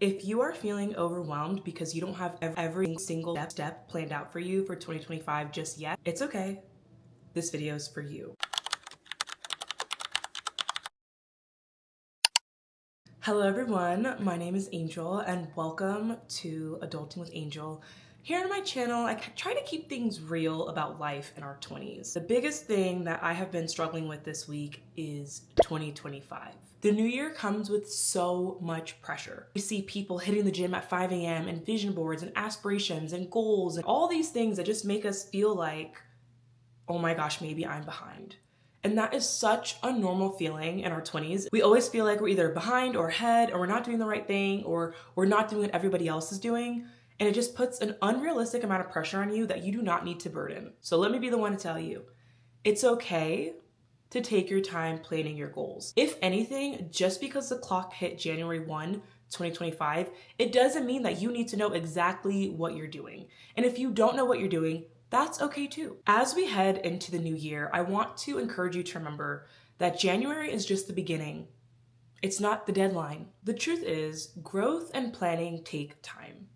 If you are feeling overwhelmed because you don't have every single step planned out for you for 2025 just yet, it's okay. This video is for you. Hello everyone, my name is Angel and welcome to Adulting with Angel. Here on my channel, I try to keep things real about life in our 20s. The biggest thing that I have been struggling with this week is 2025. The new year comes with so much pressure. We see people hitting the gym at 5 a.m. and vision boards and aspirations and goals and all these things that just make us feel like, oh my gosh, maybe I'm behind. And that is such a normal feeling in our 20s. We always feel like we're either behind or ahead, or we're not doing the right thing, or we're not doing what everybody else is doing. And it just puts an unrealistic amount of pressure on you that you do not need to burden. So let me be the one to tell you, it's okay to take your time planning your goals. If anything, just because the clock hit January 1, 2025, it doesn't mean that you need to know exactly what you're doing. And if you don't know what you're doing, that's okay too. As we head into the new year, I want to encourage you to remember that January is just the beginning. It's not the deadline. The truth is, growth and planning take time.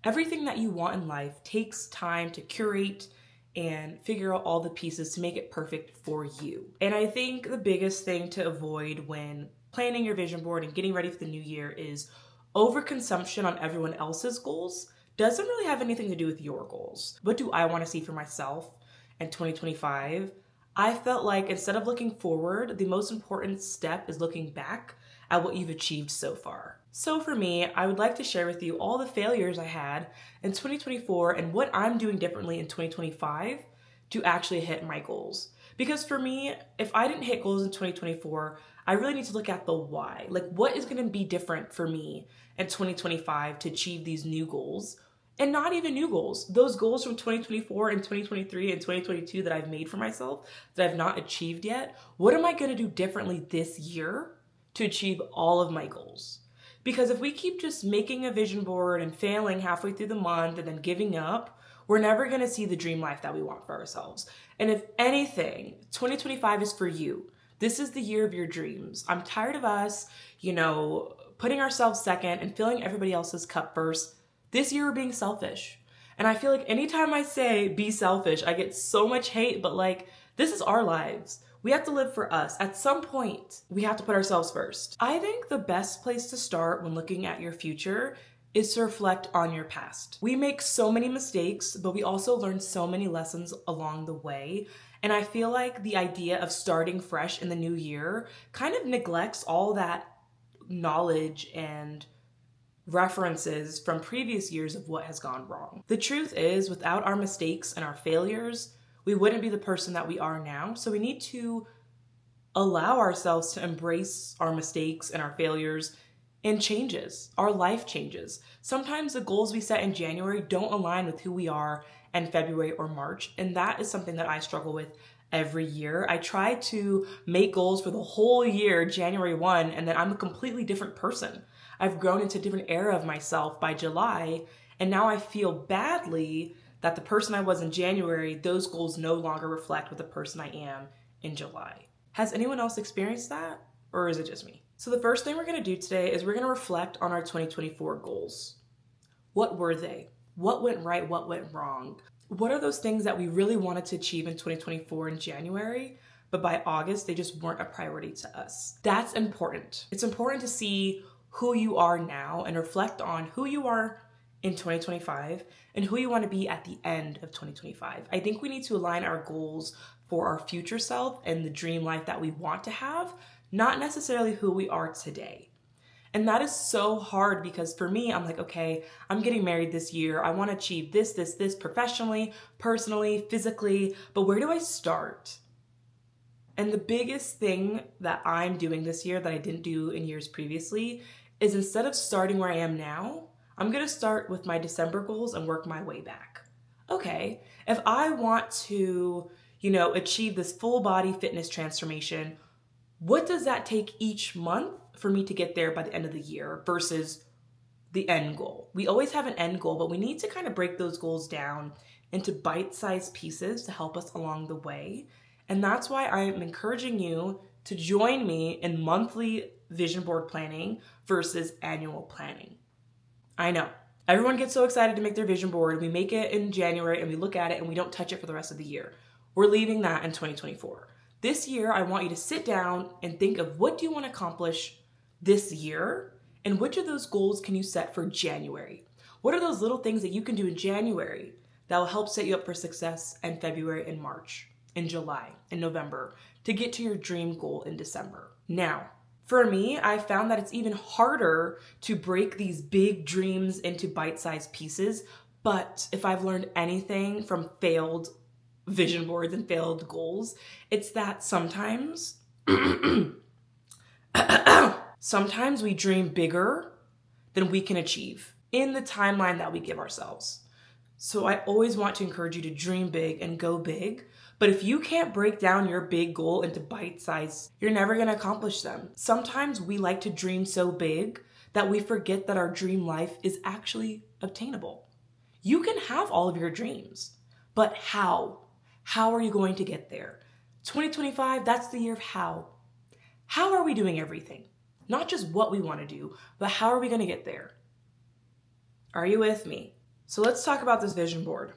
Everything that you want in life takes time to curate and figure out all the pieces to make it perfect for you. And I think the biggest thing to avoid when planning your vision board and getting ready for the new year is overconsumption on everyone else's goals. Doesn't really have anything to do with your goals. What do I want to see for myself in 2025? I felt like instead of looking forward, the most important step is looking back at what you've achieved so far. So for me, I would like to share with you all the failures I had in 2024 and what I'm doing differently in 2025 to actually hit my goals. Because for me, if I didn't hit goals in 2024, I really need to look at the why. Like, what is going to be different for me in 2025 to achieve these new goals? And not even new goals. Those goals from 2024 and 2023 and 2022 that I've made for myself that I've not achieved yet, what am I going to do differently this year to achieve all of my goals? Because if we keep just making a vision board and failing halfway through the month and then giving up, we're never going to see the dream life that we want for ourselves. And if anything, 2025 is for you. This is the year of your dreams. I'm tired of us, putting ourselves second and filling everybody else's cup first. This year we're being selfish. And I feel like anytime I say be selfish, I get so much hate, but this is our lives. We have to live for us. At some point, we have to put ourselves first. I think the best place to start when looking at your future is to reflect on your past. We make so many mistakes, but we also learn so many lessons along the way. And I feel like the idea of starting fresh in the new year kind of neglects all that knowledge and references from previous years of what has gone wrong. The truth is, without our mistakes and our failures, we wouldn't be the person that we are now. So we need to allow ourselves to embrace our mistakes and our failures and changes. Our life changes. Sometimes the goals we set in January don't align with who we are in February or March. And that is something that I struggle with every year. I try to make goals for the whole year, January 1, and then I'm a completely different person. I've grown into a different era of myself by July, and now I feel badly that the person I was in January, those goals no longer reflect what the person I am in July. Has anyone else experienced that, or is it just me? So the first thing we're gonna do today is we're gonna reflect on our 2024 goals. What were they? What went right? What went wrong? What are those things that we really wanted to achieve in 2024 in January, but by August, they just weren't a priority to us? That's important. It's important to see who you are now and reflect on who you are in 2025 and who you want to be at the end of 2025. I think we need to align our goals for our future self and the dream life that we want to have, not necessarily who we are today. And that is so hard because for me, I'm like, okay, I'm getting married this year. I want to achieve this professionally, personally, physically, but where do I start? And the biggest thing that I'm doing this year that I didn't do in years previously is instead of starting where I am now, I'm going to start with my December goals and work my way back. Okay, if I want to, achieve this full body fitness transformation, what does that take each month for me to get there by the end of the year versus the end goal? We always have an end goal, but we need to kind of break those goals down into bite-sized pieces to help us along the way. And that's why I'm encouraging you to join me in monthly vision board planning versus annual planning. I know. Everyone gets so excited to make their vision board. We make it in January and we look at it and we don't touch it for the rest of the year. We're leaving that in 2024. This year, I want you to sit down and think of what do you want to accomplish this year and which of those goals can you set for January? What are those little things that you can do in January that will help set you up for success in February and March, in July, in November, to get to your dream goal in December? Now, for me, I found that it's even harder to break these big dreams into bite-sized pieces. But if I've learned anything from failed vision boards and failed goals, it's that sometimes we dream bigger than we can achieve in the timeline that we give ourselves. So I always want to encourage you to dream big and go big. But if you can't break down your big goal into bite size, you're never going to accomplish them. Sometimes we like to dream so big that we forget that our dream life is actually obtainable. You can have all of your dreams, but how? How are you going to get there? 2025, that's the year of how. How are we doing everything? Not just what we want to do, but how are we going to get there? Are you with me? So let's talk about this vision board.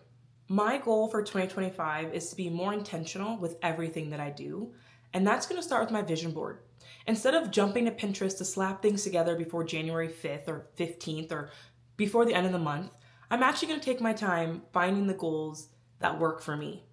My goal for 2025 is to be more intentional with everything that I do, and that's going to start with my vision board. Instead of jumping to Pinterest to slap things together before January 5th or 15th or before the end of the month, I'm actually going to take my time finding the goals that work for me.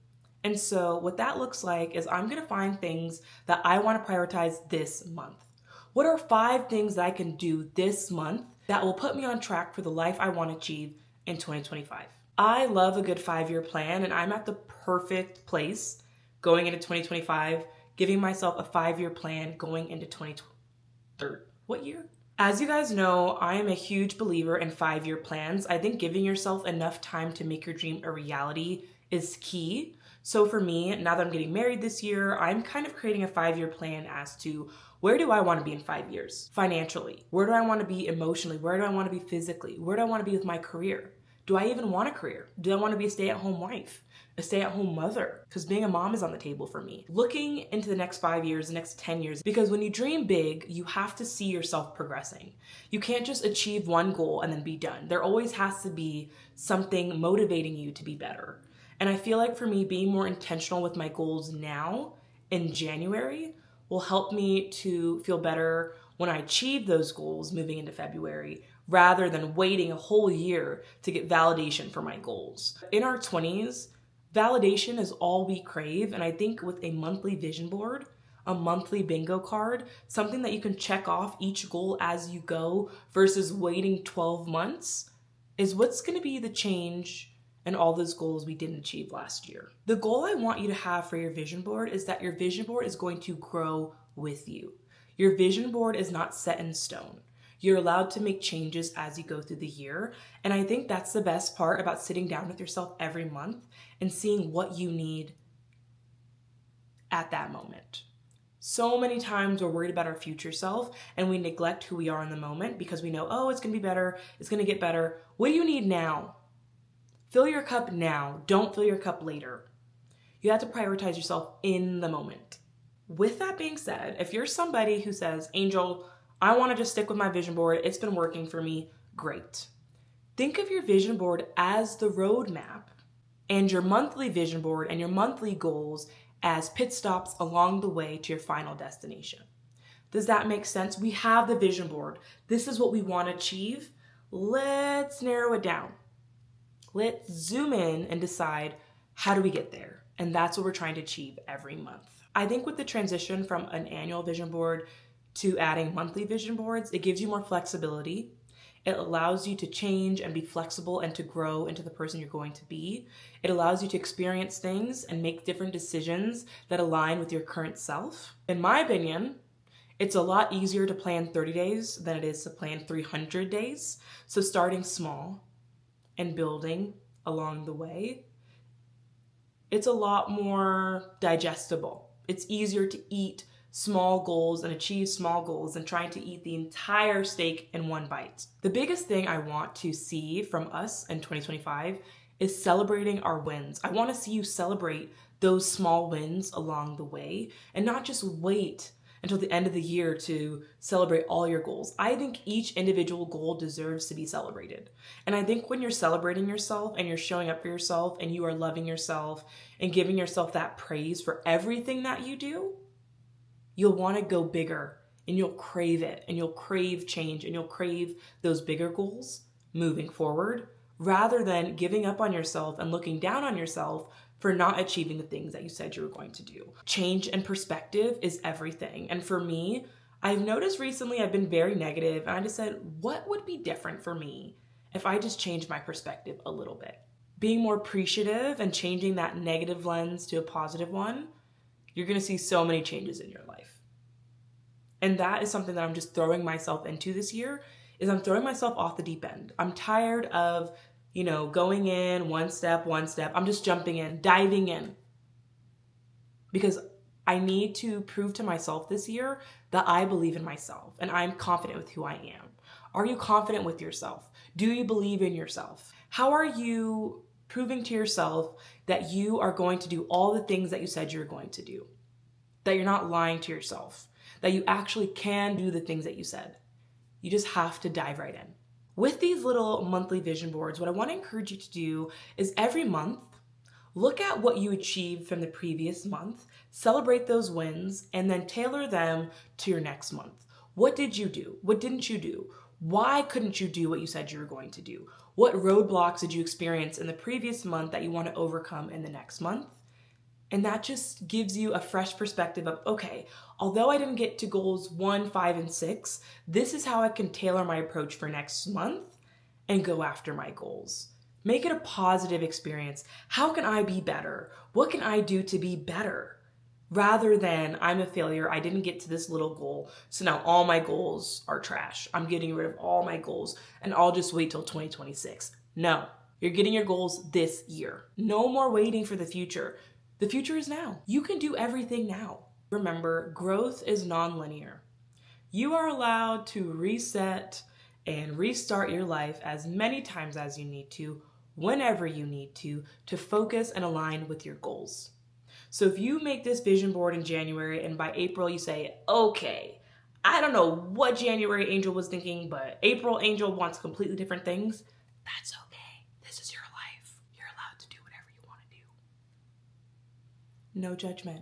And so what that looks like is I'm going to find things that I want to prioritize this month. What are 5 things that I can do this month that will put me on track for the life I want to achieve in 2025? I love a good 5-year plan, and I'm at the perfect place going into 2025, giving myself a 5-year plan going into 2023. What year? As you guys know, I am a huge believer in 5-year plans. I think giving yourself enough time to make your dream a reality is key. So for me, now that I'm getting married this year, I'm kind of creating a 5-year plan as to where do I want to be in 5 years financially? Where do I want to be emotionally? Where do I want to be physically? Where do I want to be with my career? Do I even want a career? Do I want to be a stay-at-home wife, a stay-at-home mother? Because being a mom is on the table for me. Looking into the next 5 years, the next 10 years, because when you dream big, you have to see yourself progressing. You can't just achieve one goal and then be done. There always has to be something motivating you to be better. And I feel like for me, being more intentional with my goals now in January will help me to feel better when I achieve those goals moving into February, rather than waiting a whole year to get validation for my goals. In our 20s, validation is all we crave. And I think with a monthly vision board, a monthly bingo card, something that you can check off each goal as you go versus waiting 12 months is what's going to be the change in all those goals we didn't achieve last year. The goal I want you to have for your vision board is that your vision board is going to grow with you. Your vision board is not set in stone. You're allowed to make changes as you go through the year. And I think that's the best part about sitting down with yourself every month and seeing what you need at that moment. So many times we're worried about our future self and we neglect who we are in the moment because we know, oh, it's going to be better. It's going to get better. What do you need now? Fill your cup now. Don't fill your cup later. You have to prioritize yourself in the moment. With that being said, if you're somebody who says, Angel, I want to just stick with my vision board, it's been working for me, great. Think of your vision board as the roadmap and your monthly vision board and your monthly goals as pit stops along the way to your final destination. Does that make sense? We have the vision board. This is what we want to achieve. Let's narrow it down. Let's zoom in and decide, how do we get there? And that's what we're trying to achieve every month. I think with the transition from an annual vision board to adding monthly vision boards, it gives you more flexibility. It allows you to change and be flexible and to grow into the person you're going to be. It allows you to experience things and make different decisions that align with your current self. In my opinion, it's a lot easier to plan 30 days than it is to plan 300 days. So starting small and building along the way, it's a lot more digestible. It's easier to eat small goals and achieve small goals than trying to eat the entire steak in one bite. The biggest thing I want to see from us in 2025 is celebrating our wins. I want to see you celebrate those small wins along the way and not just wait until the end of the year to celebrate all your goals. I think each individual goal deserves to be celebrated. And I think when you're celebrating yourself and you're showing up for yourself and you are loving yourself and giving yourself that praise for everything that you do, you'll want to go bigger and you'll crave it and you'll crave change and you'll crave those bigger goals moving forward rather than giving up on yourself and looking down on yourself for not achieving the things that you said you were going to do. Change and perspective is everything. And for me, I've noticed recently I've been very negative and I just said, what would be different for me if I just changed my perspective a little bit? Being more appreciative and changing that negative lens to a positive one, you're going to see so many changes in your life. And that is something that I'm just throwing myself into this year, is I'm throwing myself off the deep end. I'm tired of, going in one step. I'm just jumping in, diving in. Because I need to prove to myself this year that I believe in myself and I'm confident with who I am. Are you confident with yourself? Do you believe in yourself? How are you proving to yourself that you are going to do all the things that you said you're going to do? That you're not lying to yourself? That you actually can do the things that you said? You just have to dive right in. With these little monthly vision boards, what I want to encourage you to do is every month, look at what you achieved from the previous month, celebrate those wins, and then tailor them to your next month. What did you do? What didn't you do? Why couldn't you do what you said you were going to do? What roadblocks did you experience in the previous month that you want to overcome in the next month? And that just gives you a fresh perspective of, okay, although I didn't get to goals 1, 5, and 6, this is how I can tailor my approach for next month and go after my goals. Make it a positive experience. How can I be better? What can I do to be better? Rather than, I'm a failure, I didn't get to this little goal, so now all my goals are trash. I'm getting rid of all my goals and I'll just wait till 2026. No, you're getting your goals this year. No more waiting for the future. The future is now. You can do everything now. Remember, growth is non-linear. You are allowed to reset and restart your life as many times as you need to, whenever you need to focus and align with your goals. So if you make this vision board in January and by April you say, okay, I don't know what January Angel was thinking, but April Angel wants completely different things, that's okay. This is your life. You're allowed to do whatever you want to do. No judgment.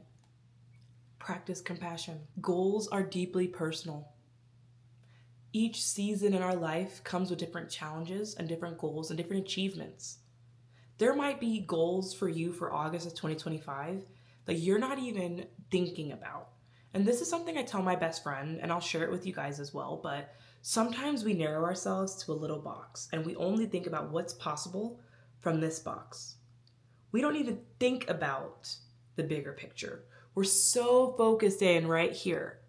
Practice compassion. Goals are deeply personal. Each season in our life comes with different challenges and different goals and different achievements. There might be goals for you for August of 2025 that you're not even thinking about. And this is something I tell my best friend, and I'll share it with you guys as well, but sometimes we narrow ourselves to a little box and we only think about what's possible from this box. We don't even think about the bigger picture. We're so focused in right here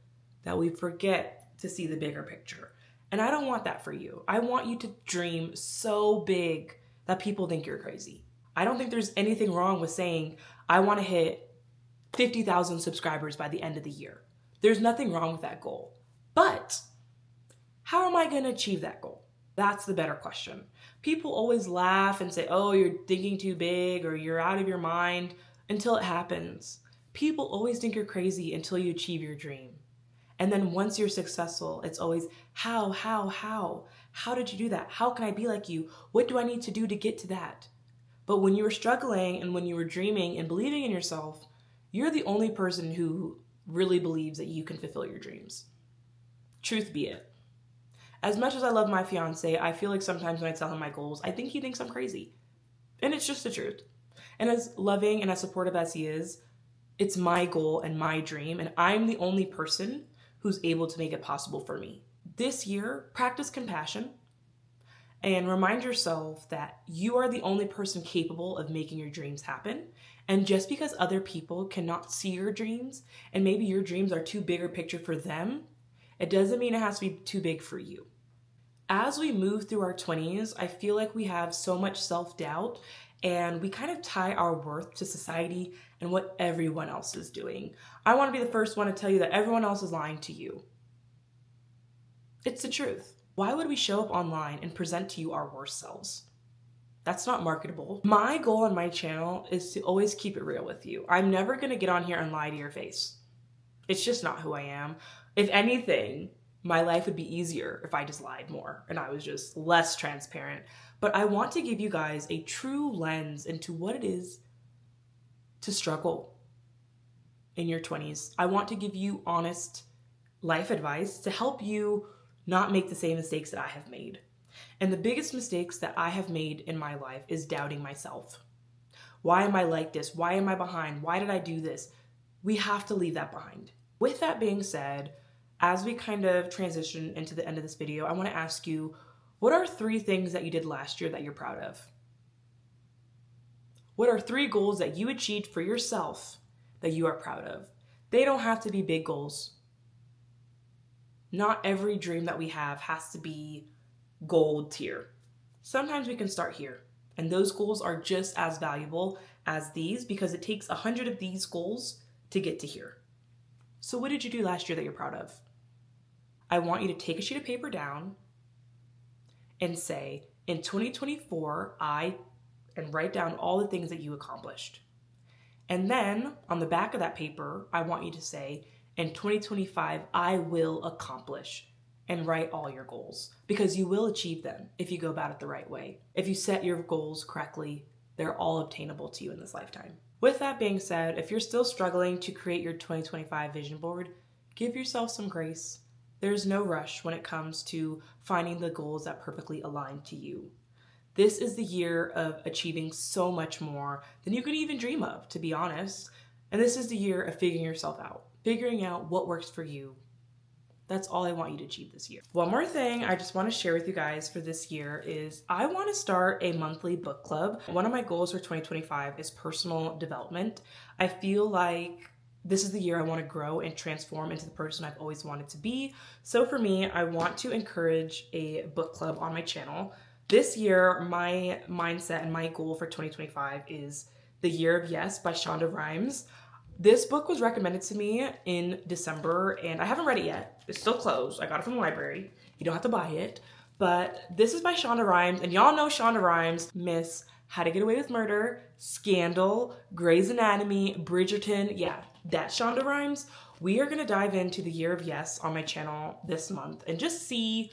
that we forget to see the bigger picture. And I don't want that for you. I want you to dream so big that people think you're crazy. I don't think there's anything wrong with saying, I want to hit 50,000 subscribers by the end of the year. There's nothing wrong with that goal. But how am I going to achieve that goal? That's the better question. People always laugh and say, oh, you're thinking too big or you're out of your mind until it happens. People always think you're crazy until you achieve your dream. And then once you're successful, it's always, how? How did you do that? How can I be like you? What do I need to do to get to that? But when you were struggling and when you were dreaming and believing in yourself, you're the only person who really believes that you can fulfill your dreams. Truth be it. As much as I love my fiance, I feel like sometimes when I tell him my goals, I think he thinks I'm crazy. And it's just the truth. And as loving and as supportive as he is, it's my goal and my dream, and I'm the only person who's able to make it possible for me. This year, practice compassion and remind yourself that you are the only person capable of making your dreams happen. And just because other people cannot see your dreams, and maybe your dreams are too big a picture for them, it doesn't mean it has to be too big for you. As we move through our 20s, I feel like we have so much self-doubt and we kind of tie our worth to society and what everyone else is doing. I want to be the first one to tell you that everyone else is lying to you. It's the truth. Why would we show up online and present to you our worst selves? That's not marketable. My goal on my channel is to always keep it real with you. I'm never going to get on here and lie to your face. It's just not who I am. If anything, my life would be easier if I just lied more and I was just less transparent. But I want to give you guys a true lens into what it is to struggle in your 20s. I want to give you honest life advice to help you not make the same mistakes that I have made. And the biggest mistakes that I have made in my life is doubting myself. Why am I like this? Why am I behind? Why did I do this? We have to leave that behind. With that being said, as we kind of transition into the end of this video, I want to ask you, what are 3 things that you did last year that you're proud of? What are 3 goals that you achieved for yourself that you are proud of? They don't have to be big goals. Not every dream that we have has to be gold tier. Sometimes we can start here. And those goals are just as valuable as these because it takes 100 of these goals to get to here. So what did you do last year that you're proud of? I want you to take a sheet of paper down and say, in 2024, and write down all the things that you accomplished. And then on the back of that paper, I want you to say, in 2025, I will accomplish, and write all your goals because you will achieve them if you go about it the right way. If you set your goals correctly, they're all obtainable to you in this lifetime. With that being said, if you're still struggling to create your 2025 vision board, give yourself some grace. There's no rush when it comes to finding the goals that perfectly align to you. This is the year of achieving so much more than you could even dream of, to be honest. And this is the year of figuring yourself out, figuring out what works for you. That's all I want you to achieve this year. One more thing I just want to share with you guys for this year is I want to start a monthly book club. One of my goals for 2025 is personal development. I feel like this is the year I want to grow and transform into the person I've always wanted to be. So for me, I want to encourage a book club on my channel. This year, my mindset and my goal for 2025 is The Year of Yes by Shonda Rhimes. This book was recommended to me in December, and I haven't read it yet. It's still closed. I got it from the library. You don't have to buy it. But this is by Shonda Rhimes, and y'all know Shonda Rhimes, Miss How to Get Away with Murder, Scandal, Grey's Anatomy, Bridgerton. Yeah, that's Shonda Rhimes. We are going to dive into The Year of Yes on my channel this month and just see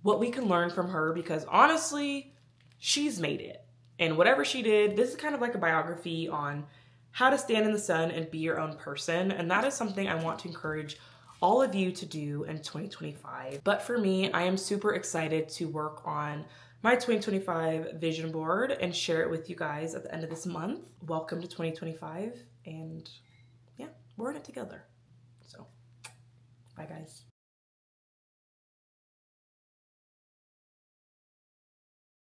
what we can learn from her because honestly, she's made it. And whatever she did, this is kind of like a biography on how to stand in the sun and be your own person. And that is something I want to encourage all of you to do in 2025. But for me, I am super excited to work on my 2025 vision board and share it with you guys at the end of this month. Welcome to 2025. And yeah, we're in it together. So, bye guys.